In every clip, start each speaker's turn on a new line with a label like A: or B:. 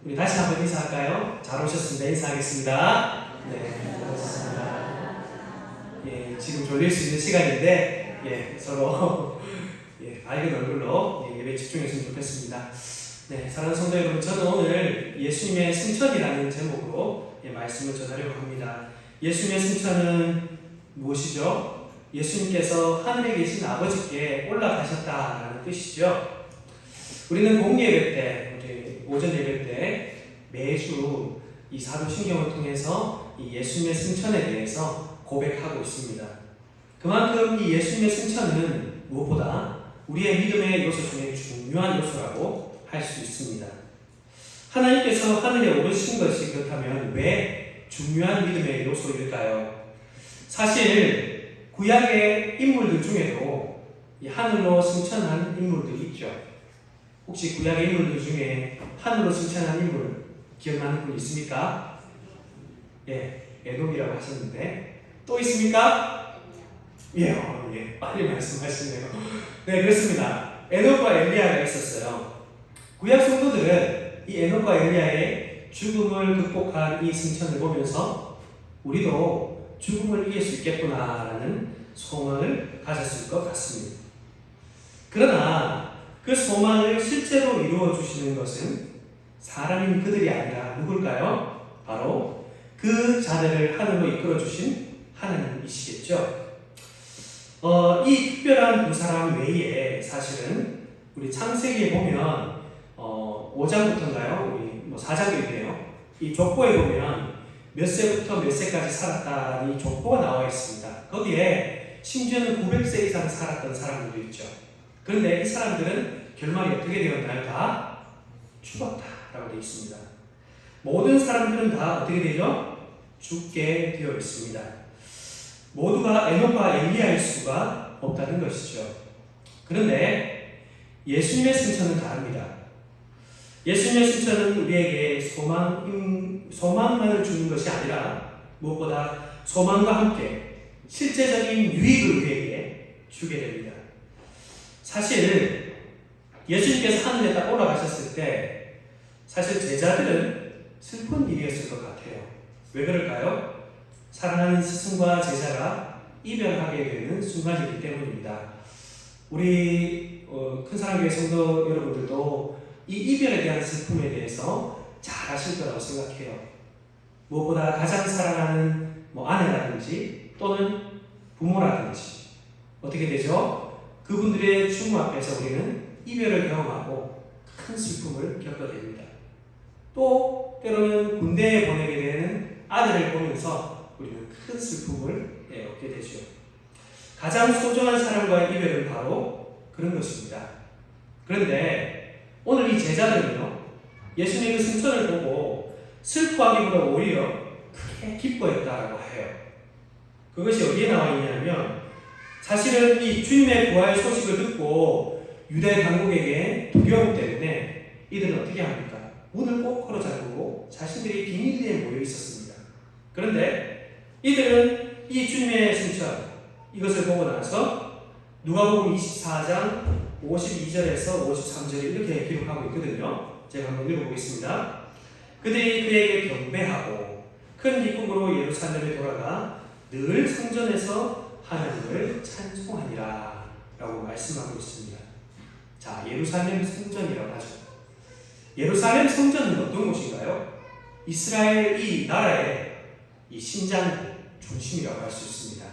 A: 우리 다시 한번 인사할까요? 잘 오셨습니다. 인사하겠습니다. 네, 고맙습니다. 예, 지금 졸릴 수 있는 시간인데, 서로 밝은 얼굴로 예배에 집중했으면 좋겠습니다. 네, 사랑하는 성도 여러분, 저는 오늘 예수님의 승천이라는 제목으로 말씀을 전하려고 합니다. 예수님의 승천은 무엇이죠? 예수님께서 하늘에 계신 아버지께 올라가셨다라는 뜻이죠. 우리는 공예배 때, 오전 예배 때 매주 이 사도신경을 통해서 이 예수님의 승천에 대해서 고백하고 있습니다. 그만큼 이 예수님의 승천은 무엇보다 우리의 믿음의 요소 중에 중요한 요소라고 할 수 있습니다. 하나님께서 하늘에 오르신 것이 그렇다면 왜 중요한 믿음의 요소일까요? 사실 구약의 인물들 중에도 이 하늘로 승천한 인물들이 있죠. 혹시 구약의 인물들 중에 하늘로 승천한 인물 기억나는 분 있습니까? 에녹이라고 하셨는데 또 있습니까? 빨리 말씀하시네요. 네, 그렇습니다. 에녹과 엘리야가 있었어요. 구약 성도들은 이 에녹과 엘리야의 죽음을 극복한 이 승천을 보면서 우리도 죽음을 이길 수 있겠구나라는 소망을 가졌을 것 같습니다. 그러나 그 소망을 실제로 이루어 주시는 것은 사람인 그들이 아니라 누굴까요? 바로 그 자들을 하늘로 이끌어 주신 하나님이시겠죠. 이 특별한 두 사람 외에 사실은 우리 창세기에 보면 5장부터인가요? 우리 4장도 있네요. 이 족보에 보면 몇 세부터 몇 세까지 살았다는 이 족보가 나와 있습니다. 거기에 심지어는 900세 이상 살았던 사람들도 있죠. 그런데 이 사람들은 결말이 어떻게 되었나요? 다 죽었다라고 되어 있습니다. 모든 사람들은 다 어떻게 되죠? 죽게 되어 있습니다. 모두가 에녹과 엘리야일 수가 없다는 것이죠. 그런데 예수님의 승천은 다릅니다. 예수님의 승천은 우리에게 소망만을 주는 것이 아니라 무엇보다 소망과 함께 실제적인 유익을 우리에게 주게 됩니다. 사실 예수님께서 하늘에 딱 올라가셨을 때 사실 제자들은 슬픈 일이었을 것 같아요. 왜 그럴까요? 사랑하는 스승과 제자가 이별하게 되는 순간이기 때문입니다. 우리 큰 사랑교회 성도 여러분들도 이 이별에 대한 슬픔에 대해서 잘 아실 거라고 생각해요. 무엇보다 가장 사랑하는 아내라든지 또는 부모라든지 어떻게 되죠? 그분들의 죽음 앞에서 우리는 이별을 경험하고 큰 슬픔을 겪게 됩니다. 또 때로는 군대에 보내게 되는 아들을 보면서 우리는 큰 슬픔을 얻게 되죠. 가장 소중한 사람과의 이별은 바로 그런 것입니다. 그런데 오늘 이 제자들은요, 예수님의 승천을 보고 슬퍼하기보다 오히려 크게 기뻐했다라고 해요. 그것이 어디에 나와 있냐면 사실은 이 주님의 부활 소식을 듣고 유대 당국에게 두려움 때문에 이들은 어떻게 합니까? 문을 꼭 걸어 잠그고 자신들이 비밀리에 모여 있었습니다. 그런데 이들은 이 주님의 승천 이것을 보고 나서 누가복음 24장 52절에서 53절에 이렇게 기록하고 있거든요. 제가 한번 읽어보겠습니다. 그들이 그에게 경배하고 큰 기쁨으로 예루살렘에 돌아가 늘 성전에서 하나님을 찬송하니라 라고 말씀하고 있습니다. 자, 예루살렘 성전이라고 하죠. 예루살렘 성전은 어떤 곳인가요? 이스라엘 이 나라의 이 심장 중심이라고 할 수 있습니다.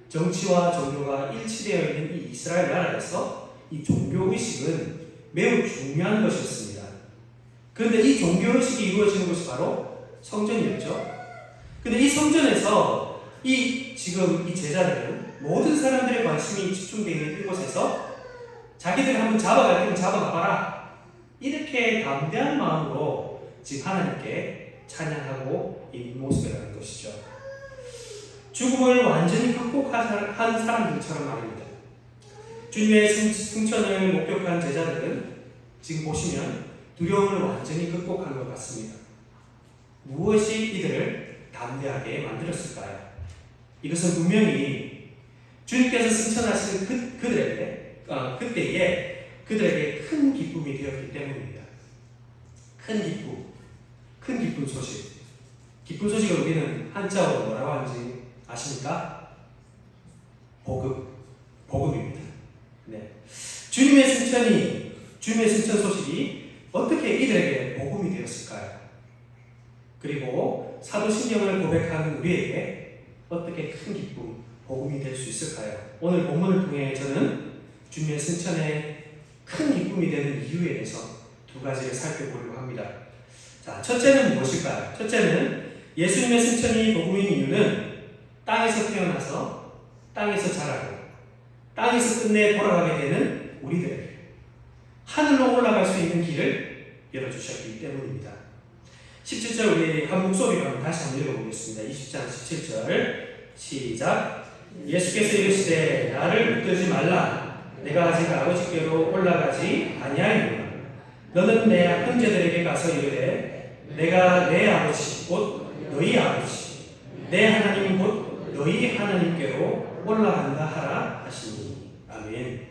A: 정치와 종교가 일치되어 있는 이 이스라엘 나라에서 이 종교의식은 매우 중요한 것이었습니다. 그런데 이 종교의식이 이루어지는 곳이 바로 성전이었죠. 그런데 이 성전에서 지금 이 제자들은 모든 사람들의 관심이 집중되어 있는 이곳에서 자기들을 한번 잡아갈 테면 잡아가봐라. 이렇게 담대한 마음으로 지금 하나님께 찬양하고 이 모습이라는 것이죠. 죽음을 완전히 극복한 사람들처럼 말입니다. 주님의 승천을 목격한 제자들은 지금 보시면 두려움을 완전히 극복한 것 같습니다. 무엇이 이들을 담대하게 만들었을까요? 이것은 분명히 주님께서 승천하신 그때에 그들에게 큰 기쁨이 되었기 때문입니다. 큰 기쁨. 큰 기쁜 소식. 기쁜 소식을 우리는 한자어로 뭐라고 하는지 아십니까? 복음입니다. 네. 주님의 승천 소식이 어떻게 이들에게 복음이 되었을까요? 그리고 사도신경을 고백하는 우리에게 어떻게 큰 기쁨, 복음이 될 수 있을까요? 오늘 본문을 통해 저는 주님의 승천에 큰 기쁨이 되는 이유에 대해서 두 가지를 살펴보려고 합니다. 자, 첫째는 무엇일까요? 첫째는 예수님의 승천이 복음인 이유는 땅에서 태어나서 땅에서 자라고 땅에서 끝내 돌아가게 되는 우리들에게 하늘로 올라갈 수 있는 길을 열어주셨기 때문입니다. 17절 우리 한 목소리로 한번 다시 한번 읽어보겠습니다. 20장 17절 시작. 예수께서 이르시되 나를 붙들지 말라. 내가 아직 아버지께로 올라가지 아니하였노라. 너는 내 형제들에게 가서 이르되 내가 내 아버지 곧 너희 아버지 내 하나님 곧 너희 하나님께로 올라간다 하라 하시니. 아멘.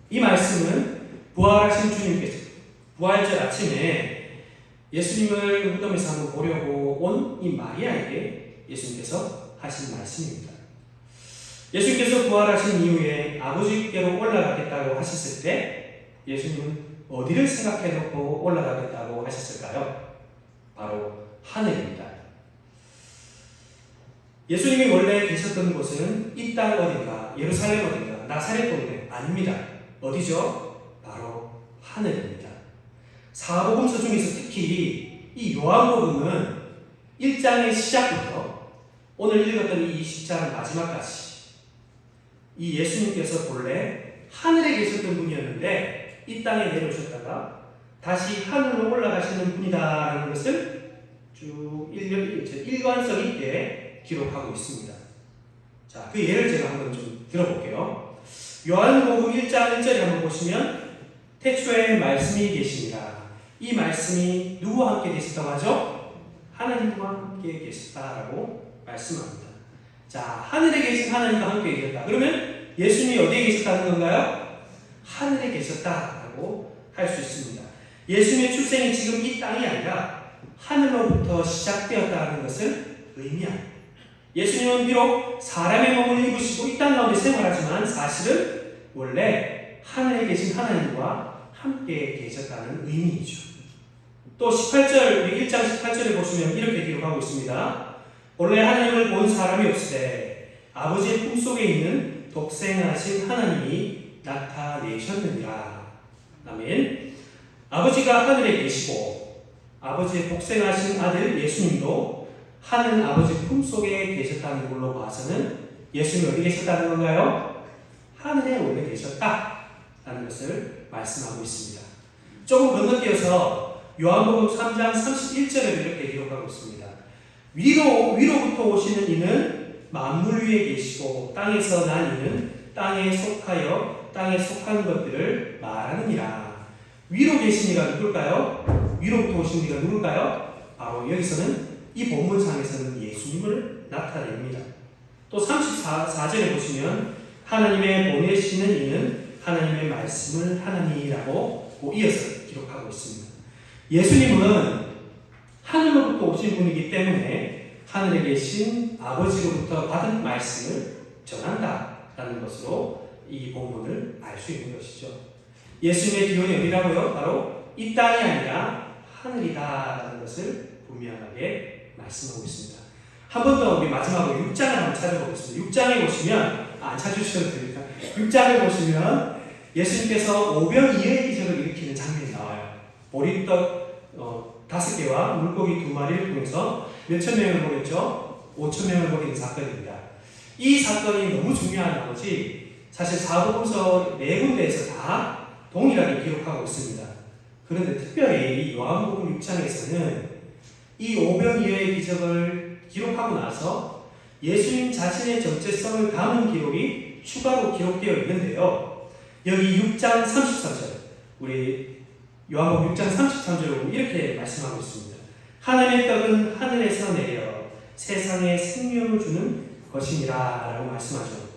A: 이 말씀은 부활하신 주님께서 부활절 아침에 예수님을 무덤에서 한번 보려고 온 이 마리아에게 예수님께서 하신 말씀입니다. 예수님께서 부활하신 이후에 아버지께로 올라가겠다고 하셨을 때 예수님은 어디를 생각해 놓고 올라가겠다고 하셨을까요? 바로 하늘입니다. 예수님이 원래 계셨던 곳은 이 땅 어딘가, 예루살렘 어딘가, 나사렛 동네 아닙니다. 어디죠? 바로 하늘입니다. 사복음서 중에서 특히 이 요한복음은 1장의 시작부터 오늘 읽었던 이 20장 마지막까지 이 예수님께서 본래 하늘에 계셨던 분이었는데 이 땅에 내려오셨다가 다시 하늘로 올라가시는 분이다라는 것을 쭉 일관성 있게 기록하고 있습니다. 자, 그 예를 제가 한번 좀 들어볼게요. 요한복음 1장 1절에 한번 보시면 태초에 말씀이 계시니라. 이 말씀이 누구와 함께 계셨다고 하죠? 하나님과 함께 계셨다라고 말씀합니다. 자, 하늘에 계신 하나님과 함께 계셨다. 그러면 예수님이 어디에 계셨다는 건가요? 하늘에 계셨다라고 할 수 있습니다. 예수님의 출생이 지금 이 땅이 아니라 하늘로부터 시작되었다는 것을 의미합니다. 예수님은 비록 사람의 몸을 입으시고 이 땅 가운데 생활하지만 사실은 원래 하늘에 계신 하나님과 함께 계셨다는 의미이죠. 또 18절, 우리 1장 18절에 보시면 이렇게 기록하고 있습니다. 원래 하나님을 본 사람이 없으되 아버지의 품속에 있는 독생하신 하나님이 나타내셨느니라. 아멘. 아버지가 하늘에 계시고 아버지의 독생하신 아들 예수님도 하늘 아버지 품속에 계셨다는 걸로 봐서는 예수님이 어디 계셨다는 건가요? 하늘에 원래 계셨다라는 것을 말씀하고 있습니다. 조금 건너뛰어서 요한복음 3장 31절에 이렇게 기록하고 있습니다. 위로부터 오시는 이는 만물 위에 계시고 땅에서 난 이는 땅에 속하여 땅에 속한 것들을 말하느니라. 위로 계신 이가 누굴까요? 위로부터 오신 이가 누굴까요? 바로 여기서는 이 본문상에서는 예수님을 나타냅니다. 또 34절에 보시면 하나님의 보내시는 이는 하나님의 말씀을 하나니라고 이어서 기록하고 있습니다. 예수님은 하늘로부터 오신 분이기 때문에 하늘에 계신 아버지로부터 받은 말씀을 전한다라는 것으로 이 본문을 알 수 있는 것이죠. 예수님의 기원이 어디라고요? 바로 이 땅이 아니라 하늘이다라는 것을 분명하게 말씀하고 있습니다. 한 번 더 우리 마지막으로 6장을 한번 찾아보겠습니다. 6장에 보시면 안 찾으셔도 됩니다. 6장을 보시면 예수님께서 오병이어의 기적을 일으키는 장면이 나와요. 보리떡 5개와 물고기 2마리를 통해서 몇천 명을 먹였죠? 5,000명을 먹이는 사건입니다. 이 사건이 너무 중요한 나머지 사실 사복음서 4군데에서 다 동일하게 기록하고 있습니다. 그런데 특별히 이 요한복음 6장에서는 이 오병이어의 기적을 기록하고 나서 예수님 자신의 정체성을 담은 기록이 추가로 기록되어 있는데요. 여기 6장 33절, 우리 요한복음 6장 33절로 이렇게 말씀하고 있습니다. 하나님의 떡은 하늘에서 내려 세상에 생명을 주는 것이니라 라고 말씀하죠.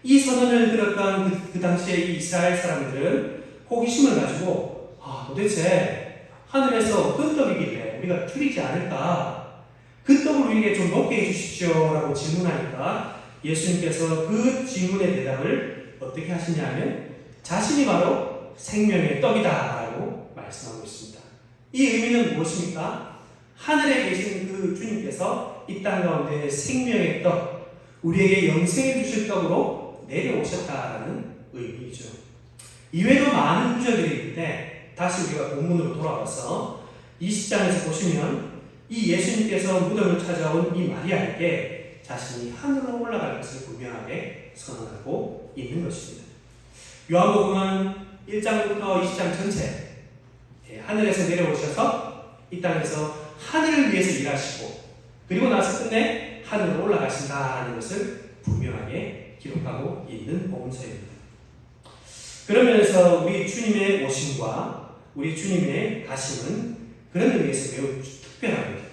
A: 이 선언을 들었던 그 당시에 이 이스라엘 사람들은 호기심을 가지고 도대체 하늘에서 어떤 떡이길래 우리가 줄이지 않을까? 그 떡을 우리에게 좀 먹게 해주십시오 라고 질문하니까 예수님께서 그 질문의 대답을 어떻게 하시냐면 자신이 바로 생명의 떡이다 라고 말씀하고 있습니다. 이 의미는 무엇입니까? 하늘에 계신 그 주님께서 이 땅 가운데 생명의 떡, 우리에게 영생을 주실 떡으로 내려오셨다라는 의미이죠. 이외에도 많은 구절들이 있는데 다시 우리가 본문으로 돌아와서 20장에서 보시면 이 예수님께서 무덤을 찾아온 이 마리아에게 자신이 하늘로 올라갈 것을 분명하게 선언하고 있는 것입니다. 요한복음은 1장부터 20장 전체 하늘에서 내려오셔서 이 땅에서 하늘을 위해서 일하시고 그리고 나서 끝내 하늘로 올라가신다는 것을 분명하게 기록하고 있는 복음서입니다. 그러면서 우리 주님의 오심과 우리 주님의 가심은 그런 의미에서 매우 특별합니다.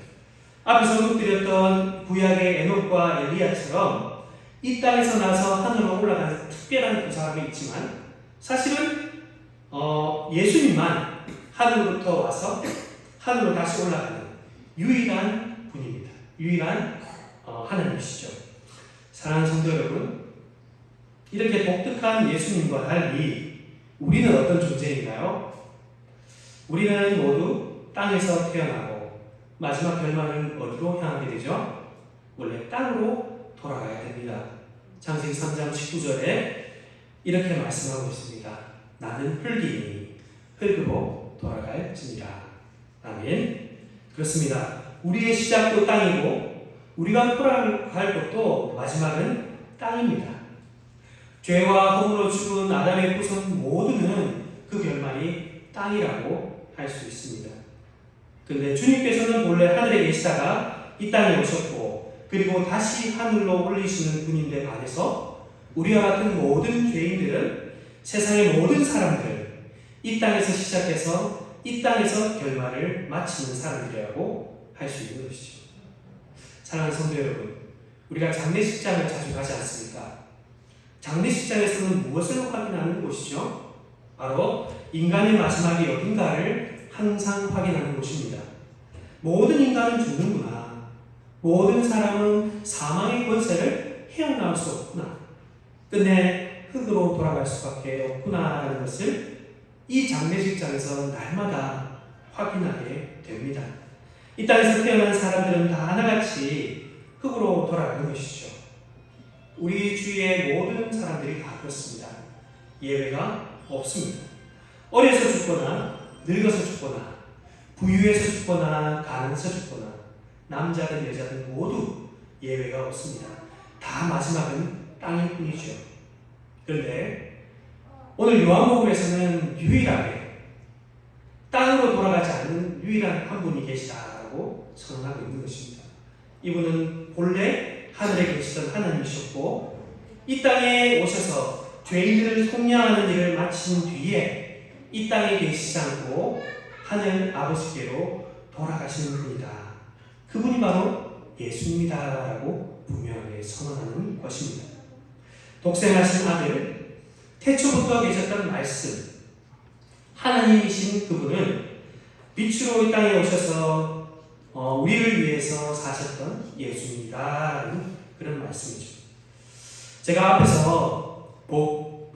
A: 앞에서 언급드렸던 구약의 에녹과 엘리야처럼 이 땅에서 나서 하늘로 올라가는 특별한 그 사람이 있지만 사실은 예수님만 하늘로부터 와서 하늘로 다시 올라가는 유일한 분입니다. 유일한 하나님이시죠. 사랑하는 성도 여러분, 이렇게 독특한 예수님과 달리 우리는 어떤 존재인가요? 우리는 모두 땅에서 태어나고 마지막 결말은 어디로 향하게 되죠? 원래 땅으로 돌아가야 됩니다. 창세기 3장 19절에 이렇게 말씀하고 있습니다. 나는 흙이니 흙으로 돌아갈지니라. 아멘. 그렇습니다. 우리의 시작도 땅이고 우리가 돌아갈 것도 마지막은 땅입니다. 죄와 허물로 죽은 아담의 후손 모두는 그 결말이 땅이라고 할 수 있습니다. 그런데 주님께서는 본래 하늘에 계시다가 이 땅에 오셨고 그리고 다시 하늘로 올리시는 분인데 반해서 우리와 같은 모든 죄인들은 세상의 모든 사람들 이 땅에서 시작해서 이 땅에서 결말을 마치는 사람들이라고 할 수 있는 것이죠. 사랑하는 성도 여러분, 우리가 장례식장을 자주 가지 않습니까? 장례식장에서는 무엇을 확인하는 곳이죠? 바로 인간의 마지막이 어딘가를 항상 확인하는 곳입니다. 모든 인간은 죽는구나. 모든 사람은 사망의 권세를 헤어나올 수 없구나. 끝내 흙으로 돌아갈 수밖에 없구나라는 것을 이 장례식장에서 날마다 확인하게 됩니다. 이 땅에서 태어난 사람들은 다 하나같이 흙으로 돌아가는 것이죠. 우리 주위의 모든 사람들이 다 그렇습니다. 예외가 없습니다. 어려서 죽거나 늙어서 죽거나 부유해서 죽거나 가난해서 죽거나 남자든 여자든 모두 예외가 없습니다. 다 마지막은 땅일 뿐이죠. 그런데 오늘 요한복음에서는 유일하게 땅으로 돌아가지 않는 유일한 한 분이 계시다라고 선언하고 있는 것입니다. 이분은 본래 하늘에 계시던 하나님이셨고 이 땅에 오셔서 죄인들을 속량하는 일을 마친 뒤에 이 땅에 계시지 않고 하늘 아버지께로 돌아가시는 분이다. 그분이 바로 예수님이다라고 분명하게 선언하는 것입니다. 독생하신 아들, 태초부터 계셨던 말씀, 하나님이신 그분은 빛으로 이 땅에 오셔서 우리를 위해서 사셨던 예수님이다라는 그런 말씀이죠. 제가 앞에서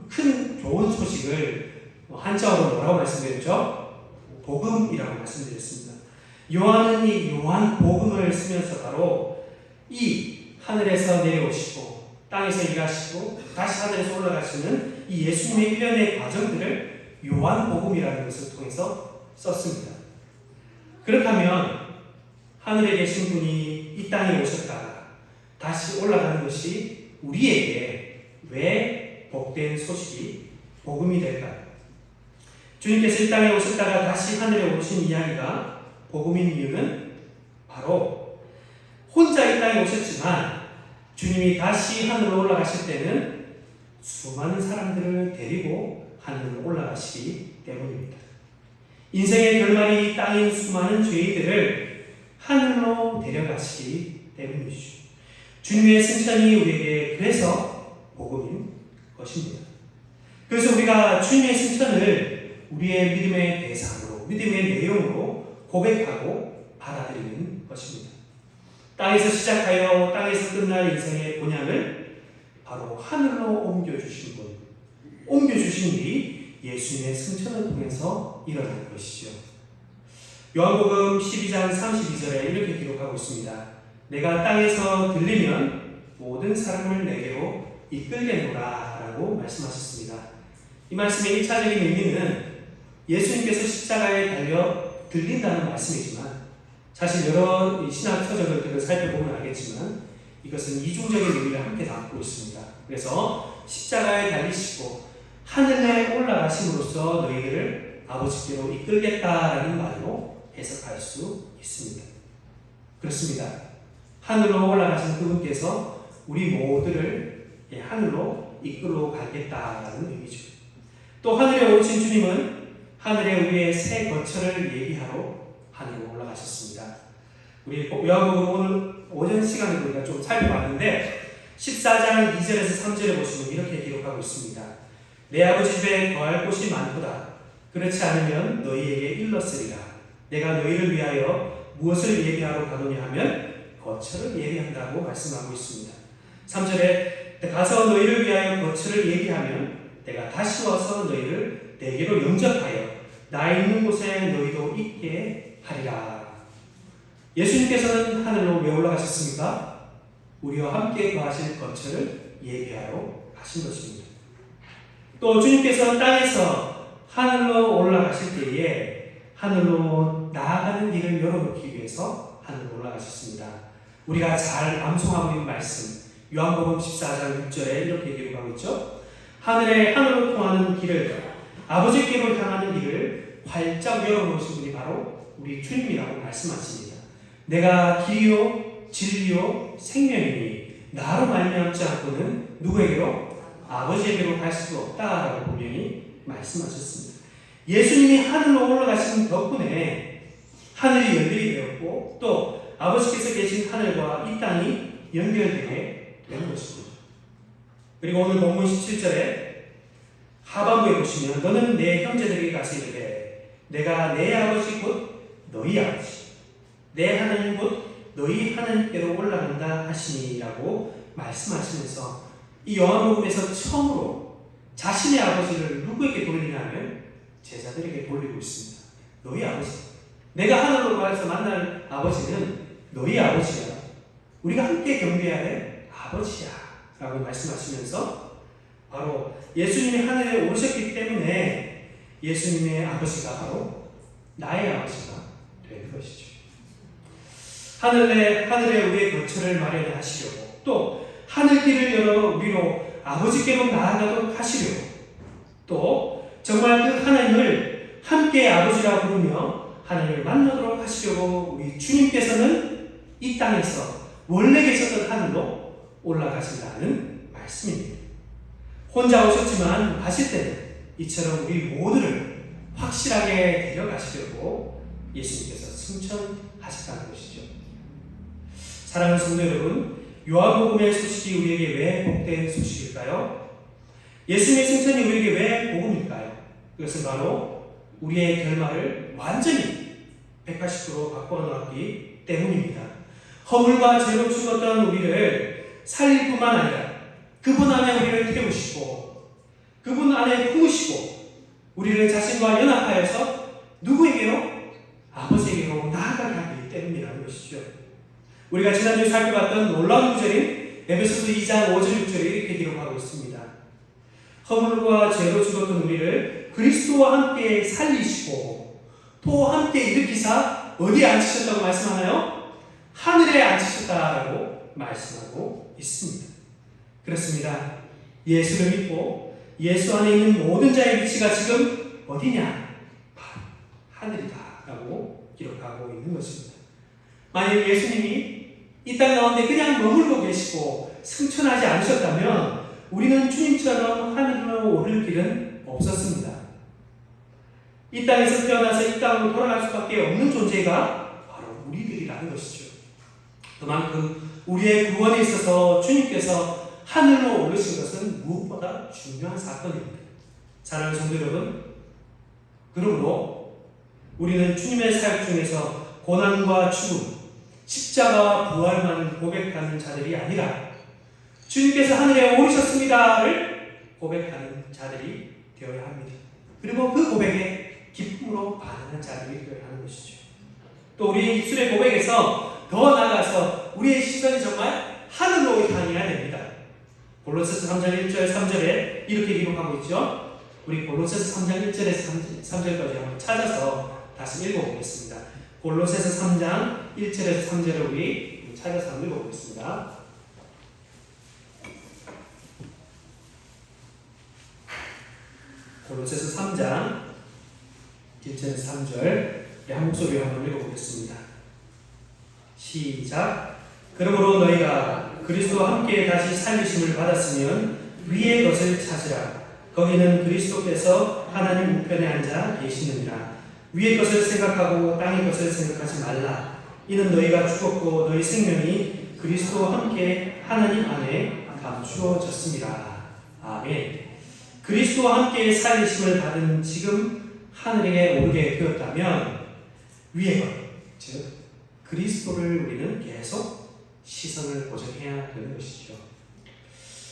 A: 큰 좋은 소식을 한자어로 뭐라고 말씀드렸죠? 복음이라고 말씀드렸습니다. 요한은 이 요한 복음을 쓰면서 바로 이 하늘에서 내려오시고 땅에서 일하시고 다시 하늘에서 올라가시는 이 예수님의 일련의 과정들을 요한 복음이라는 것을 통해서 썼습니다. 그렇다면 하늘에 계신 분이 이 땅에 오셨다가 다시 올라가는 것이 우리에게 왜 복된 소식이 복음이 될까요? 주님께서 이 땅에 오셨다가 다시 하늘에 오신 이야기가 복음인 이유는 바로 혼자 이 땅에 오셨지만 주님이 다시 하늘로 올라가실 때는 수많은 사람들을 데리고 하늘로 올라가시기 때문입니다. 인생의 결말이 땅인 수많은 죄인들을 하늘로 데려가시기 때문이죠. 주님의 승천이 우리에게 그래서 복음인 것입니다. 그래서 우리가 주님의 승천을 우리의 믿음의 대상으로, 믿음의 내용으로 고백하고 받아들이는 것입니다. 땅에서 시작하여 땅에서 끝날 인생의 본향을 바로 하늘로 옮겨주신 분, 옮겨주신 일이 예수님의 승천을 통해서 일어난 것이죠. 요한복음 12장 32절에 이렇게 기록하고 있습니다. 내가 땅에서 들리면 모든 사람을 내게로 이끌겠노라 라고 말씀하셨습니다. 이 말씀의 1차적인 의미는 예수님께서 십자가에 달려 들린다는 말씀이지만, 사실 여러 신학 서적들을 살펴보면 알겠지만 이것은 이중적인 의미를 함께 담고 있습니다. 그래서 십자가에 달리시고 하늘에 올라가심으로써 너희들을 아버지께로 이끌겠다라는 말로 해석할 수 있습니다. 그렇습니다. 하늘로 올라가신 그분께서 우리 모두를 하늘로 이끌어 가겠다라는 의미죠. 또 하늘에 오르신 주님은 하늘에 우리의 새 거처를 예비하러 하늘로 올라가셨습니다. 우리 요한복음 오늘 오전 시간에 우리가 좀 살펴봤는데 14장 2절에서 3절에 보시면 이렇게 기록하고 있습니다. 내 아버지 집에 거할 곳이 많도다. 그렇지 않으면 너희에게 일렀으리라. 내가 너희를 위하여 무엇을 예비하러 가느냐 하면 거처를 예비한다고 말씀하고 있습니다. 3절에 가서 너희를 위하여 거처를 예비하면 내가 다시 와서 너희를 내게로 영접하여 나 있는 곳에 너희도 있게 하리라. 예수님께서는 하늘로 왜 올라가셨습니까? 우리와 함께 거하실 거처를 예비하러 가신 것입니다. 또 주님께서 땅에서 하늘로 올라가실 때에 하늘로 나아가는 길을 열어놓기 위해서 하늘로 올라가셨습니다. 우리가 잘 암송하고 있는 말씀, 요한복음 14장 6절에 이렇게 기록하고 있죠. 하늘로 통하는 길을, 아버지께로 향하는 길을 활짝 열어놓으신 분이 바로 우리 주님이라고 말씀하십니다. 내가 길이요 진리요 생명이니 나로 말미암지 않고는 누구에게로? 아버지에게로 갈 수 없다라고 분명히 말씀하셨습니다. 예수님이 하늘로 올라가신 덕분에 하늘이 연결이 되었고 또 아버지께서 계신 하늘과 이 땅이 연결되게 되는 것입니다. 그리고 오늘 본문 17절에 하반부에 보시면 너는 내 형제들에게 가서 이르되 내가 내 아버지 곧 너희 아버지 내 하나님 곧 너희 하나님께로 올라간다 하시니라고 말씀하시면서 이 요한복음에서 처음으로 자신의 아버지를 누구에게 돌리냐면 제자들에게 돌리고 있습니다. 너희 아버지, 내가 하늘로 가서 만날 아버지는 너희 아버지야. 우리가 함께 경배해야 될 아버지야 라고 말씀하시면서 바로 예수님이 하늘에 오르셨기 때문에 예수님의 아버지가 바로 나의 아버지가 되는 것이죠. 하늘에 우리의 거처를 마련하시려고 또 하늘길을 열어 우리로 아버지께로 나아가도록 하시려고 또 정말 그 하나님을 함께 아버지라 부르며 하나님을 만나도록 하시려고 우리 주님께서는 이 땅에서 원래 계셨던 하늘로 올라가신다는 말씀입니다. 혼자 오셨지만 가실 때는 이처럼 우리 모두를 확실하게 데려가시려고 예수님께서 승천하셨다는 것이죠. 사랑하는 성도 여러분, 요한복음의 소식이 우리에게 왜 복된 소식일까요? 예수님의 승천이 우리에게 왜 복음일까요? 그것은 바로 우리의 결말을 완전히 180도로 바꿔놓았기 때문입니다. 허물과 죄로 죽었던 우리를 살릴 뿐만 아니라 그분 안에 우리를 태우시고 그분 안에 품으시고 우리를 자신과 연합하여서 누구에게로? 아버지에게로 나아가게 하기 때문이라는 것이죠. 우리가 지난주에 살펴봤던 놀라운 구절인 에베소서 2장 5절 6절에 이렇게 기록하고 있습니다. 허물과 죄로 죽었던 우리를 그리스도와 함께 살리시고 또 함께 일으키사 어디에 앉히셨다고 말씀하나요? 하늘에 앉히셨다라고 말씀하고 있습니다. 그렇습니다. 예수를 믿고 예수 안에 있는 모든 자의 위치가 지금 어디냐? 바로 하늘이다 라고 기록하고 있는 것입니다. 만약 예수님이 이 땅 가운데 그냥 머물고 계시고 승천하지 않으셨다면 우리는 주님처럼 하늘로 오를 길은 없었습니다. 이 땅에서 태어나서 이 땅으로 돌아갈 수밖에 없는 존재가 바로 우리들이라는 것이죠. 그만큼 우리의 구원에 있어서 주님께서 하늘로 오르신 것은 무엇보다 중요한 사건입니다. 사랑하는 성도 여러분, 그러므로 우리는 주님의 사역 중에서 고난과 죽음, 십자가와 부활만 고백하는 자들이 아니라 주님께서 하늘에 오르셨습니다를 고백하는 자들이 되어야 합니다. 그리고 그 고백에 기쁨으로 반응하는 자들이 되어야 하는 것이죠. 또 우리 입술의 고백에서 더 나아가서 우리의 시선이 정말 하늘로 향해야 됩니다. 골로새서 3장 1절 3절에 이렇게 기록하고 있죠. 우리 골로새서 3장 1절에서 3절까지 한번 찾아서 다시 읽어보겠습니다. 골로새서 3장 1절에서 3절을 우리 찾아서 한번 읽어보겠습니다. 골로새서 3장 1절에서 3절 한 목소리로 한번 읽어보겠습니다. 시작. 그러므로 너희가 그리스도와 함께 다시 살리심을 받았으면 위의 것을 찾으라. 거기는 그리스도께서 하나님 우편에 앉아 계시느니라. 위의 것을 생각하고 땅의 것을 생각하지 말라. 이는 너희가 죽었고 너희 생명이 그리스도와 함께 하나님 안에 감추어졌습니다. 아멘. 그리스도와 함께 살리심을 받은 지금 하늘에 오르게 되었다면 위의 것, 즉 그리스도를 우리는 계속 시선을 고정해야 되는 것이죠.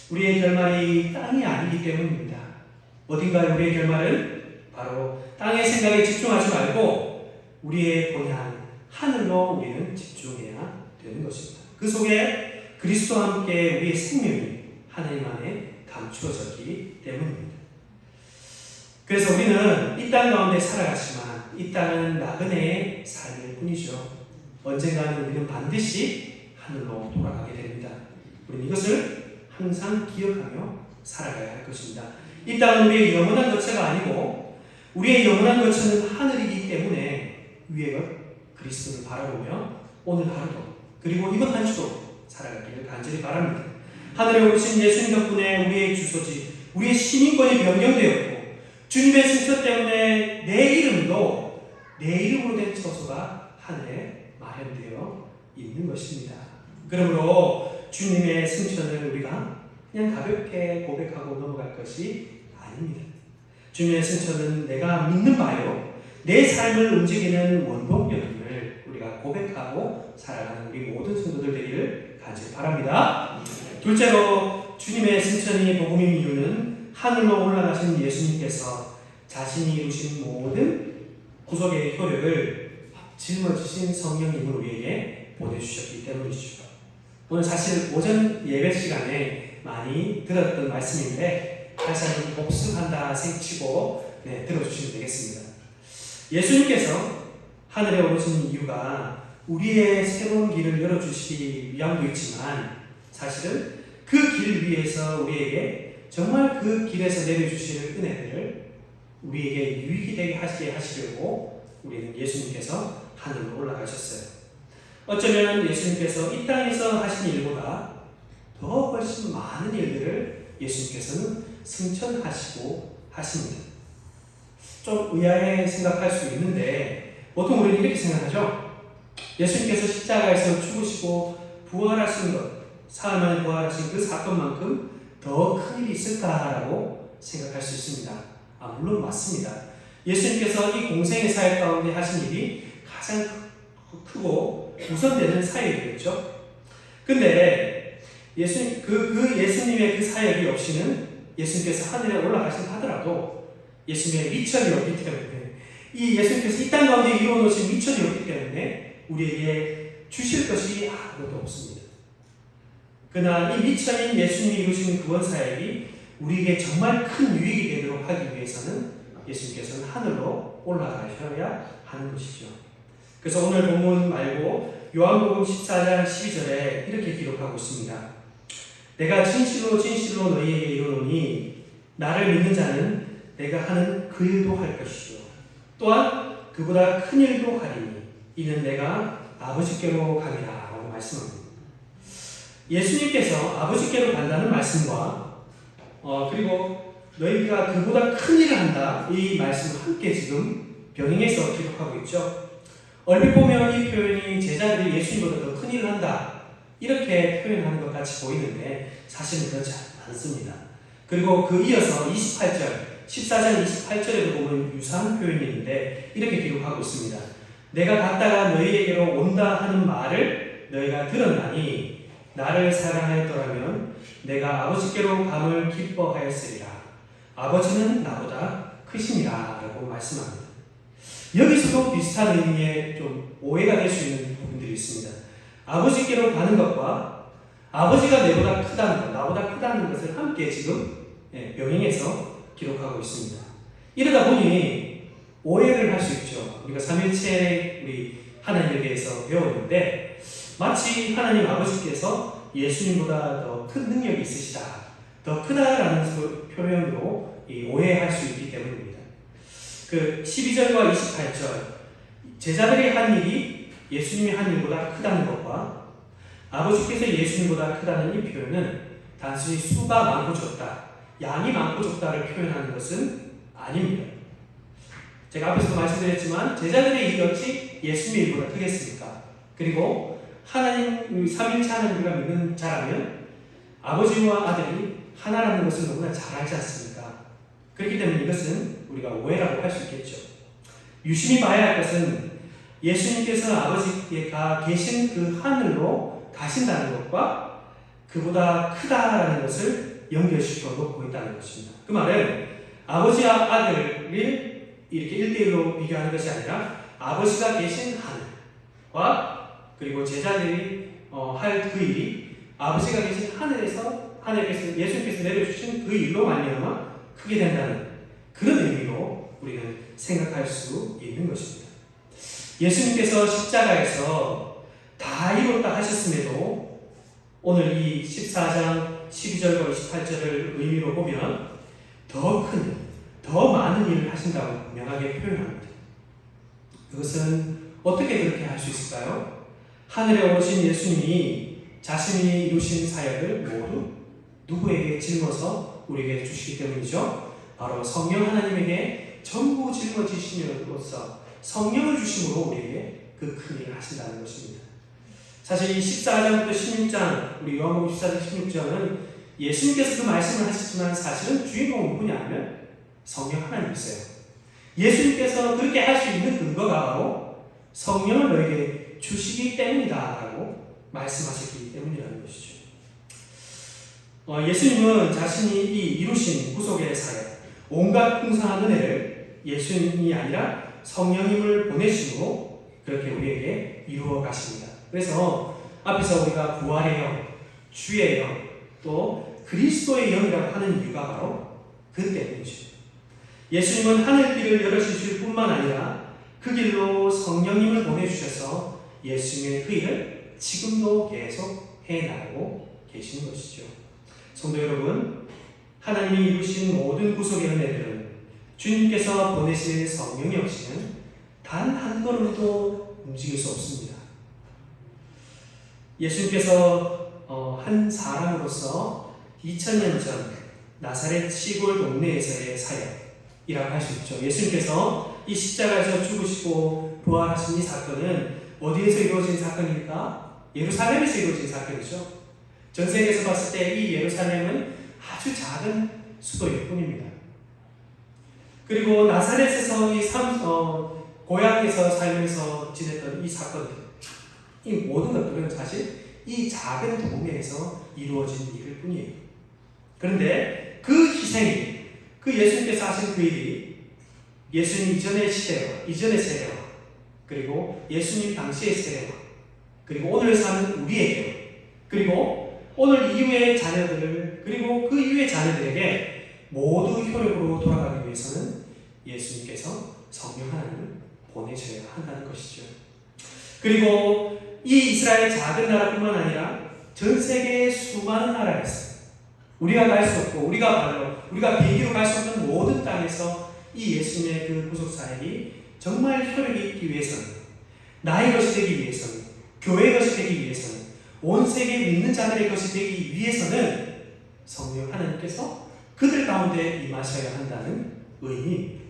A: 우리의 결말이 땅이 아니기 때문입니다. 어딘가에 우리의 결말은 바로 땅의 생각에 집중하지 말고 우리의 본향 하늘로 우리는 집중해야 되는 것입니다. 그 속에 그리스도와 함께 우리의 생명이 하나님 안에 감추어졌기 때문입니다. 그래서 우리는 이 땅 가운데 살아가지만 이 땅은 나그네의 삶일 뿐이죠. 언젠가는 우리는 반드시 하늘로 돌아가게 됩니다. 우리는 이것을 항상 기억하며 살아가야 할 것입니다. 이 땅은 우리의 영원한 거처가 아니고 우리의 영원한 거처는 하늘이기 때문에 위에 것 그리스도를 바라보며 오늘 하루도 그리고 이번 한 주도 살아가기를 간절히 바랍니다. 하늘에 오르신 예수님 덕분에 우리의 주소지, 우리의 시민권이 변경되었고 주님의 승천 때문에 내 이름도 내 이름으로 된 처소가 하늘에 마련되어 있는 것입니다. 그러므로 주님의 승천을 우리가 그냥 가볍게 고백하고 넘어갈 것이 아닙니다. 주님의 승천은 내가 믿는 바요, 내 삶을 움직이는 원동력임을 우리가 고백하고 살아가는 우리 모든 성도들 되기를 간절히 바랍니다. 둘째로 주님의 승천이 복음인 이유는 하늘로 올라가신 예수님께서 자신이 이루신 모든 구속의 효력을 짊어지신 성령님을 우리에게 보내주셨기 때문이죠. 오늘 사실 오전 예배 시간에 많이 들었던 말씀인데 다시 한번 복습한다 생치고 들어주시면 되겠습니다. 예수님께서 하늘에 오르신 이유가 우리의 새로운 길을 열어주시기 위함도 있지만 사실은 그 길 위에서 우리에게 정말 그 길에서 내려주실 은혜들을 우리에게 유익이 되게 하시려고 우리는 예수님께서 하늘로 올라가셨어요. 어쩌면 예수님께서 이 땅에서 하신 일보다 더 훨씬 많은 일들을 예수님께서는 승천하시고 하십니다. 좀 의아해 생각할 수 있는데 보통 우리는 이렇게 생각하죠. 예수님께서 십자가에서 죽으시고 부활하신 것, 사흘 만에 부활하신 그 사건만큼 더 큰 일이 있을까라고 생각할 수 있습니다. 물론 맞습니다. 예수님께서 이 공생의 사역 가운데 하신 일이 가장 크고 우선되는 사역이었죠. 근데 예수님의 그 사역이 없이는 예수님께서 하늘에 올라가신다 하더라도 예수님의 미천이 없기 때문에 이 예수님께서 이 땅 가운데 이루어놓으신 미천이 없기 때문에 우리에게 주실 것이 아무것도 없습니다. 그러나 이 미천인 예수님이 이루신 구원 사역이 우리에게 정말 큰 유익이 되도록 하기 위해서는 예수님께서는 하늘로 올라가셔야 하는 것이죠. 그래서 오늘 본문 말고 요한복음 14장 12절에 이렇게 기록하고 있습니다. 내가 진실로 진실로 너희에게 이르노니 나를 믿는 자는 내가 하는 그 일도 할 것이요 또한 그보다 큰 일도 하리니 이는 내가 아버지께로 가리라 라고 말씀합니다. 예수님께서 아버지께로 간다는 말씀과 그리고 너희가 그보다 큰 일을 한다 이 말씀을 함께 지금 병행해서 기록하고 있죠. 얼핏 보면 이 표현이 제자들이 예수님보다 더 큰 일을 한다 이렇게 표현하는 것 같이 보이는데 사실은 그렇지 않습니다. 그리고 그 이어서 28절 14장 28절에도 보면 유사한 표현이 있는데 이렇게 기록하고 있습니다. 내가 갔다가 너희에게로 온다 하는 말을 너희가 들었나니 나를 사랑하였더라면 내가 아버지께로 감을 기뻐하였으리라. 아버지는 나보다 크시니라 라고 말씀합니다. 여기서도 비슷한 의미의 좀 오해가 될 수 있는 부분들이 있습니다. 아버지께로 가는 것과 아버지가 내보다 크다는 것, 나보다 크다는 것을 함께 지금 병행해서 기록하고 있습니다. 이러다 보니 오해를 할 수 있죠. 우리가 삼일체 우리 하나님에 대해서 배웠는데 마치 하나님 아버지께서 예수님보다 더 큰 능력이 있으시다, 더 크다라는 표현으로 오해할 수 있기 때문입니다. 그 12절과 28절 제자들이 한 일이 예수님이 한 일보다 크다는 것과 아버지께서 예수님보다 크다는 이 표현은 단순히 수가 많고 적다, 양이 많고 적다를 표현하는 것은 아닙니다. 제가 앞에서도 말씀드렸지만 제자들의 일이 어찌 예수님의 일보다 크겠습니까? 그리고 하나님, 삼일체 하나님을 우리가 믿는 자라면 아버지와 아들이 하나라는 것을 너무나 잘 알지 않습니까? 그렇기 때문에 이것은 우리가 오해라고 할 수 있겠죠. 유심히 봐야 할 것은 예수님께서 아버지가 계신 그 하늘로 가신다는 것과 그보다 크다라는 것을 연결시켜 놓고 있다는 것입니다. 그 말은 아버지와 아들을 이렇게 1대1로 비교하는 것이 아니라 아버지가 계신 하늘과 그리고 제자들이 할 그 일이 아버지가 계신 하늘에서 예수님께서 내려주신 그 일로 말미암아 크게 된다는 그런 의미로 우리는 생각할 수 있는 것입니다. 예수님께서 십자가에서 다 이뤘다 하셨음에도 오늘 이 14장 12절과 28절을 의미로 보면 더 큰, 더 많은 일을 하신다고 분명하게 표현합니다. 그것은 어떻게 그렇게 할 수 있을까요? 하늘에 오르신 예수님이 자신이 이루신 사역을 모두 누구에게 짊어서 우리에게 주시기 때문이죠. 바로 성령 하나님에게 전부 짊어지심으로써 성령을 주심으로 우리에게 그 큰 일을 하신다는 것입니다. 사실 이 14장부터 16장, 우리 요한복음 14장 16장은 예수님께서 그 말씀을 하셨지만 사실은 주인공은 누구냐면 성령 하나님이세요. 예수님께서 그렇게 할 수 있는 근거가 바로 성령을 너에게 주시기 때문이다 라고 말씀하셨기 때문이라는 것이죠. 예수님은 자신이 이 이루신 구속의 사역, 온갖 풍성한 은혜를 예수님이 아니라 성령님을 보내심으로 그렇게 우리에게 이루어 가십니다. 그래서 앞에서 우리가 부활의 영, 주의 영, 또 그리스도의 영이라고 하는 이유가 바로 그 때문이죠. 예수님은 하늘길을 열어주실 뿐만 아니라 그 길로 성령님을 보내주셔서 예수님의 그 일을 지금도 계속 해나가고 계시는 것이죠. 성도 여러분, 하나님이 이루신 모든 구속의 은혜들은 주님께서 보내실 성령이 없이는 단 한 걸음도 움직일 수 없습니다. 예수님께서 한 사람으로서 2000년 전 나사렛 시골 동네에서의 사역이라고 할 수 있죠. 예수님께서 이 십자가에서 죽으시고 부활하신 이 사건은 어디에서 이루어진 사건입니까? 예루살렘에서 이루어진 사건이죠. 전 세계에서 봤을 때 이 예루살렘은 아주 작은 수도일 뿐입니다. 그리고 나사렛에서 고향에서 살면서 지냈던 이 사건들, 이 모든 것들은 사실 이 작은 동네에서 이루어진 일일 뿐이에요. 그런데 그 희생이, 그 예수님께서 하신 그 일이 예수님 이전의 시대와 이전의 세대와 그리고 예수님 당시의 세대와 그리고 오늘 사는 우리에게 그리고 오늘 이후의 자녀들을 그리고 그 이후의 자녀들에게 모두 효력으로 돌아가기 위해서는 예수님께서 성령 하나님을 보내셔야 한다는 것이죠. 그리고 이 이스라엘 작은 나라뿐만 아니라 전 세계의 수많은 나라에서 우리가 갈 수 없고 우리가 비행기로 갈 수 없는 모든 땅에서 이 예수님의 그 구속 사역이 정말 효력이 있기 위해서는, 나의 것이 되기 위해서는, 교회의 것이 되기 위해서는, 온 세계 믿는 자들의 것이 되기 위해서는 성령 하나님께서 그들 가운데 임하셔야 한다는 의미입니다.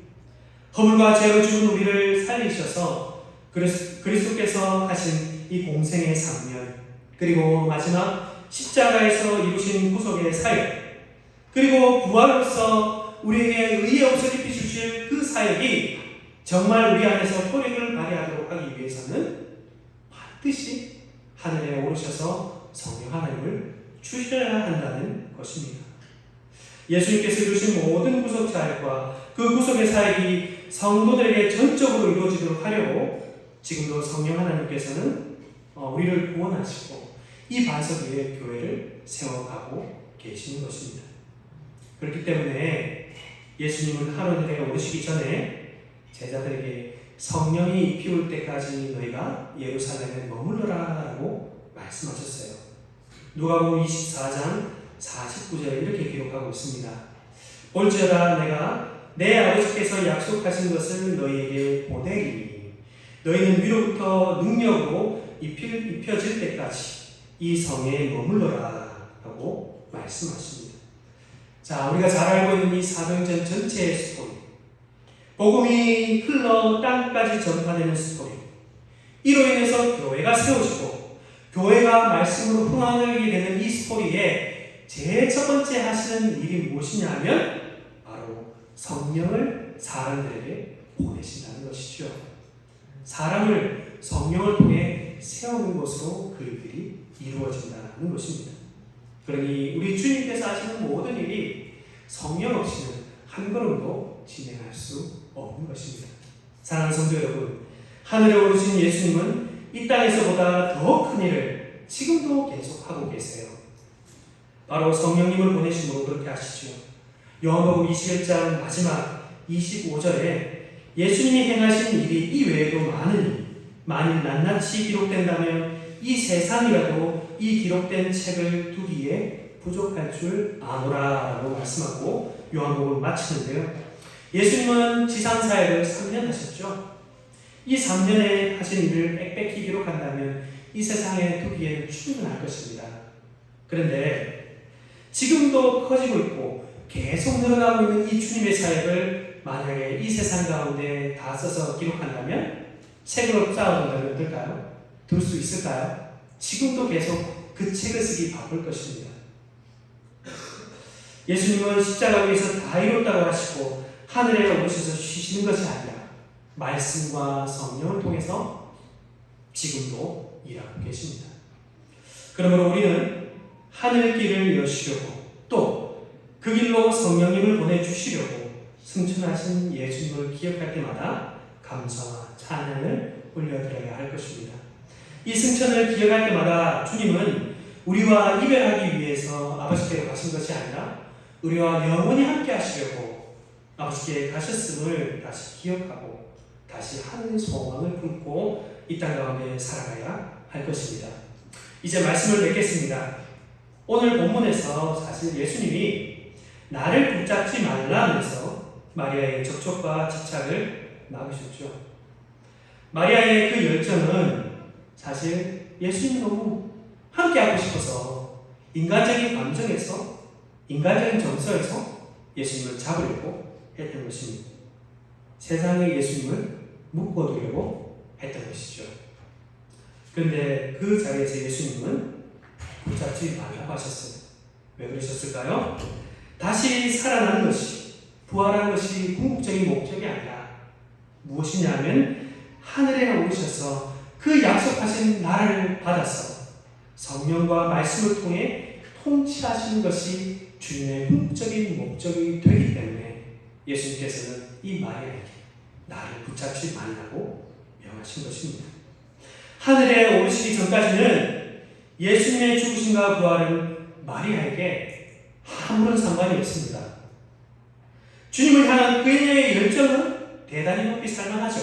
A: 허물과 죄로 죽은 우리를 살리셔서 그리스도께서 하신 이 공생의 상면, 그리고 마지막 십자가에서 이루신 구속의 사역, 그리고 부활로서 우리에게 의의 옷을 입히주실 그 사역이 정말 우리 안에서 효력을 발휘하도록 살아가도록 하기 위해서는 반드시 하늘에 오르셔서 성령 하나님을 주셔야 한다는 것입니다. 예수님께서 이루신 모든 구속 사역과 그 구속의 사역이 성도들에게 전적으로 이루어지도록 하려고 지금도 성령 하나님께서는 우리를 구원하시고 이 반석 위에 교회를 세워가고 계시는 것입니다. 그렇기 때문에 예수님은 하늘에 오르시기 전에 제자들에게 성령이 비올 때까지 너희가 예루살렘에 머물러라 라고 말씀하셨어요. 누가복음 24장 49절에 이렇게 기록하고 있습니다. 볼지어다 내가 내 아버지께서 약속하신 것을 너희에게 보내리니 너희는 위로부터 능력으로 입혀질 때까지 이 성에 머물러라 라고 말씀하십니다. 자, 우리가 잘 알고 있는 이 사도행전 전체의 스토리, 복음이 흘러 땅까지 전파되는 스토리, 이로 인해서 교회가 세워지고 교회가 말씀으로 흥하게 되는 이 스토리에 제일 첫 번째 하시는 일이 무엇이냐 하면 바로 성령을 사람들에게 보내신다는 것이죠. 사람을 성령을 통해 세우는 것으로 그 일들이 이루어진다는 것입니다. 그러니 우리 주님께서 하시는 모든 일이 성령 없이는 한 걸음도 진행할 수 없는 것입니다. 사랑하는 성도 여러분, 하늘에 오르신 예수님은 이 땅에서보다 더 큰 일을 지금도 계속하고 계세요. 바로 성령님을 보내심으로 그렇게 하시죠. 요한복음 21장 마지막 25절에 예수님이 행하신 일이 이 외에도 많으니 만일 낱낱이 기록된다면 이 세상이라도 이 기록된 책을 두기에 부족할 줄 아노라 라고 말씀하고 요한복음을 마치는데요. 예수님은 지상사역을 3년 하셨죠. 이 3년에 하신 일을 빽빽히 기록한다면 이 세상에 두기에는 충분할 것입니다. 그런데 지금도 커지고 있고 계속 늘어나고 있는 이 주님의 사역을 만약에 이 세상 가운데 다 써서 기록한다면 책으로 쌓아둔다면 어떨까요? 둘 수 있을까요? 지금도 계속 그 책을 쓰기 바쁠 것입니다. 예수님은 십자가 위에서 다 이뤘다고 하시고 하늘에 오르셔서 쉬시는 것이 아니라 말씀과 성령을 통해서 지금도 일하고 계십니다. 그러므로 우리는 하늘길을 여시려고 또 그 길로 성령님을 보내주시려고 승천하신 예수님을 기억할 때마다 감사와 찬양을 올려드려야 할 것입니다. 이 승천을 기억할 때마다 주님은 우리와 이별하기 위해서 아버지께로 가신 것이 아니라 우리와 영원히 함께 하시려고 아버지께 가셨음을 다시 기억하고 다시 하늘의 소망을 품고 이 땅 가운데 살아가야 할 것입니다. 이제 말씀을 맺겠습니다. 오늘 본문에서 사실 예수님이 나를 붙잡지 말라면서 마리아의 접촉과 집착을 막으셨죠. 마리아의 그 열정은 사실 예수님 너무 함께하고 싶어서 인간적인 감정에서 인간적인 정서에서 예수님을 잡으려고 했던 것입니다. 세상의 예수님을 묶어두려고 했던 것이죠. 그런데 그 자리에서 예수님은 붙잡지 말라고 하셨어요. 왜 그러셨을까요? 다시 살아나는 것이, 부활한 것이 궁극적인 목적이 아니라 무엇이냐면 하늘에 오르셔서 그 약속하신 나라를 받아서 성령과 말씀을 통해 통치하시는 것이 주님의 궁극적인 목적이 되기 때문에 예수님께서는 이 마리아에게 나를 붙잡지 말라고 명하신 것입니다. 하늘에 오르시기 전까지는 예수님의 죽으심과 부활은 마리아에게 아무런 상관이 없습니다. 주님을 향한 그녀의 열정은 대단히 높이 살만하죠.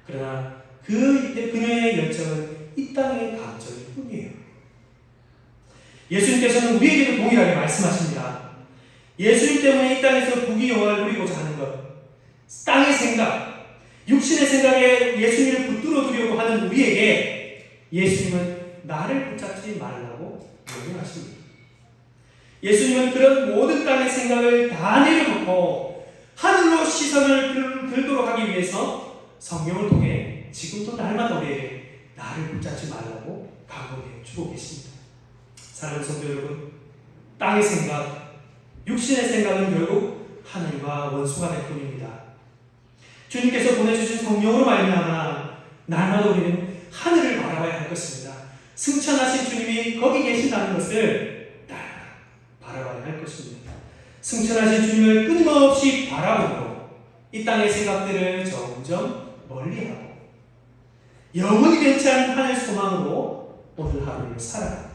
A: 그러나 그녀의 열정은 이 땅의 감정일 뿐이에요. 예수님께서는 우리에게도 동일하게 말씀하십니다. 예수님 때문에 이 땅에서 부귀영화를 누리고자 하는 것, 땅의 생각, 육신의 생각에 예수님을 붙들어 두려고 하는 우리에게 예수님은 나를 붙잡지 말라고 명령하십니다. 예수님은 그런 모든 땅의 생각을 다 내려놓고 하늘로 시선을 들도록 하기 위해서 성령을 통해 지금도 날마다 우리에게 나를 붙잡지 말라고 강조해 주고 계십니다. 사랑하는 성도 여러분, 땅의 생각, 육신의 생각은 결국 하늘과 원수가 될 뿐입니다. 주님께서 보내주신 성령으로 말미암아 날마다 우리는 하늘을 바라봐야 할 것입니다. 승천하신 주님이 거기 계신다는 것을 날마다 바라봐야 할 것입니다. 승천하신 주님을 끊임없이 바라보고 이 땅의 생각들을 점점 멀리하고 영원히 변치 않는 하늘 소망으로 오늘 하루를 살아가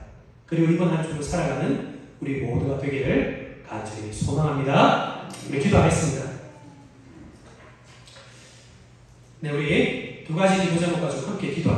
A: 그리고 이번 한 주를 살아가는 우리 모두가 되기를 간절히 소망합니다. 우리 기도하겠습니다. 네, 우리 두 가지 기도 제목 가지고 함께 기도합니다.